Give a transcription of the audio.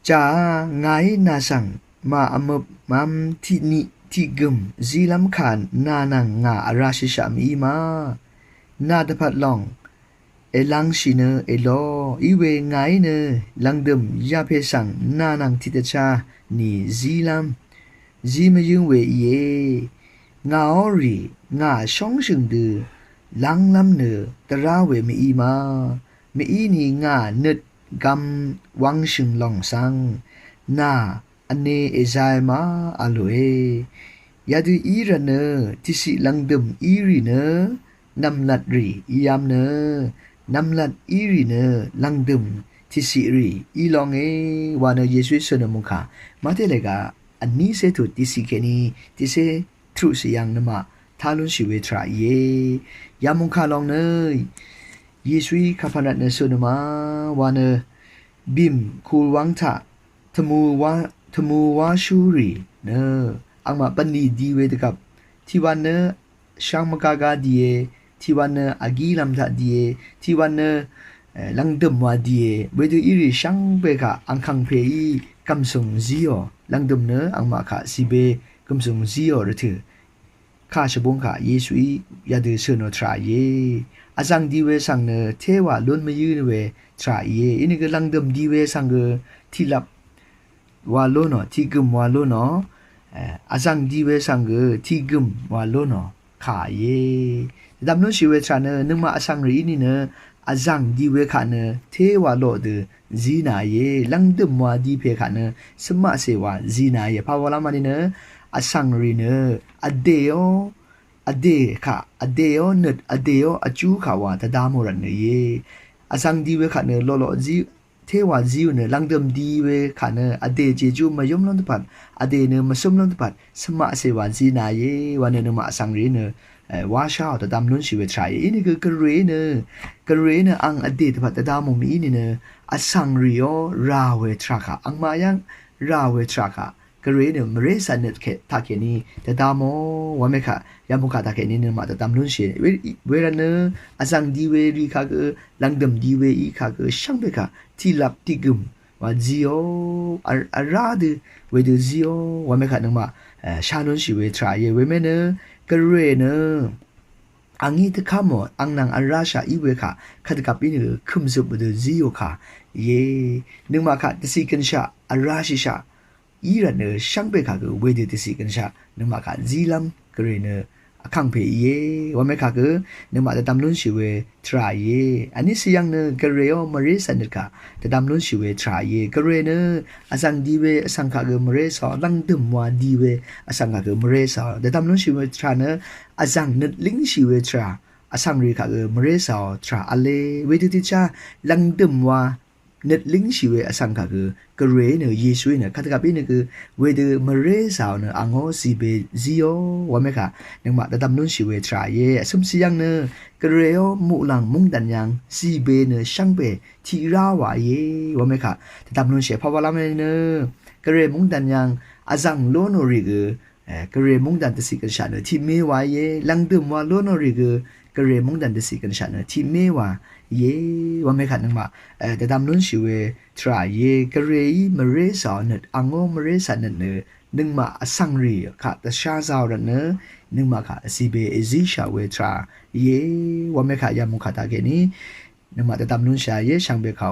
จ้าไงนาสังมาอมบมัมที่นี่ที่กึมซีลัมขานนานังงาอาราชิชามีมานาดพัดลองเอลังชิเนเอโลอีเวไงเนลังดมยาเพสังนานังทิตชานี่ซีลัมซีมายุงเวเยงาออรีงาช่องชิงดือลังลัมเนตราเวมีมามีนี่งาเนดกำวังชิงลองสังนาอันเนเอไซมาอโลเอยาดูอีระเนที่สิลังดมอีรีเนนำลัดรียามเนนำลัดอีรีเนลังดมที่สิรีอีลองวานเยซูสนมุขะมาเทเลกาอันนี้เสถุที่สิเกนีที่เสทรุสยังนมาทาลุนชิเวทราเยยามุขะลองเนเยซูข้าพนัดเนสนมาวานบิมคูลวังทะทมูวาชูรีเนอังมาปันนีดีเวตกับที่วันเนช่างมกากาดีที่วันเนอากีลัมทะดีที่วันเนลังดมวาดีเวดูอีริช่างเบกะอังคังเพยีกัมซุงซีโอลังดมเนอังมาค่ะสิเบกัมซุงซีโอระถือข้าชบุงค่ะเยซูยาเดเซโนทราเยอาจังดีเวสังเนเทวะล้นมายืนเวทราเยอินี่ก็ลังดมดีเวสังเกที่ลับวาโลเนาะที่กึมวาโลเนาะอาจังดีเวสังเกที่กึมวาโลเนาะขาเยดำโนชิเวทราเนนึกมาอาจังรีนี่เนอาจังดีเวขาเนเทวะโลเดจีนาเยลังดมวาดีเพขาเนสมะเสวะจีนาเยภาวะมานี่เนอาจังรีเนอเดโออเดค่ะอเดโอเนดอเดโออจูค่ะว่าตะดามรันเนเยอาจังดีเวขาเนโลโลจีเทวาจิวเนลังดมดีเวขาเนอเดเจจูมายมลอนตปัดอเดเนมาสมลอนตปัดสมะเสวาจีนาเยวันเนมาสังรีเนวาชาวตะดามนุนชิเวทรายอินี่คือกระเรเนอังอเดตปัดตะดามมอีนี่เนอสังรีโอราเวทราคะอังมายังราเวทราคะกระเรเนมเรสันเนตเคทาเคนีตะดามวะเมคะยามุคะตาเคนีเนมาตะดามนุนชิเวรเนอสังดีเวรีคะกลังดมดีเวอีคะกช่างเบคะที่ลับที่กึมว่าจิโออาราดเวดจิโอวะเมคะนึงมาชานุนชิเวทรายเวเมเนกระเรเนอังนี้ตะขามอังนังอาราชาอีเวค่ะขัดกับอินคุมซุบดจิโอค่ะเยนึงมาค่ะตะสิกันชาอาราชิชาอีรันเนช่างเบค่ะก็เวดตะสิกันชานึงมาค่ะจิลัมกระเรเนอคังเพเยวะเมค่ะก็นึงมาตะตำลุนชิเวทรายเยอันนี้สิยังเนกระเรโอมาเรสันเนค่ะตะตำลุนชิเวทรายเยกระเรเนอสังดีเวอสังค่ะก็มาเรสอลังดมวาดีเวอสังค่ะก็มาเรสอตะตำลุนชิเวทราเนอาจังนึดลิงชิเวทราอาสังรีค่ะมเรสาวทราอเลเวทุติชาลังดมว่านึดลิงชิเวอาสังค่ะกระเรเนเยซูเนคัตกับปีเนเวดมเรสาวเนอังโอซีเบซิโอว่าไหมค่ะนึกมาแต่ดำนุ่นชิเวทราเยสมสิยังเนกระเรโอมุลังมุงดันยังซีเบเนช่างเบทีราวาเยว่าไหมค่ะแต่ดำนุ่นเชพาวลาเมเนกระเรมุงดันยังอาจังโลโนริกกระเรมุงดันตสิกันชาเนที่เมวาเยลังดมว่าโลโนริกระเรมุงดันตสิกันชาเนที่เมวาเยว่าไม่ขัดนึงมาแต่ดำนุ่นชิเวทราเยกระเรย์มเรสาวเนอังโงมเรสันเนนึงมาสังรีค่ะแต่ชาซาวเนนึงมาค่ะซีเบเอซิชาเวทราเยว่าไม่ขัดยามุขตาเกนี้นึงมาแต่ดำนุ่นชาเยช่างเบเขา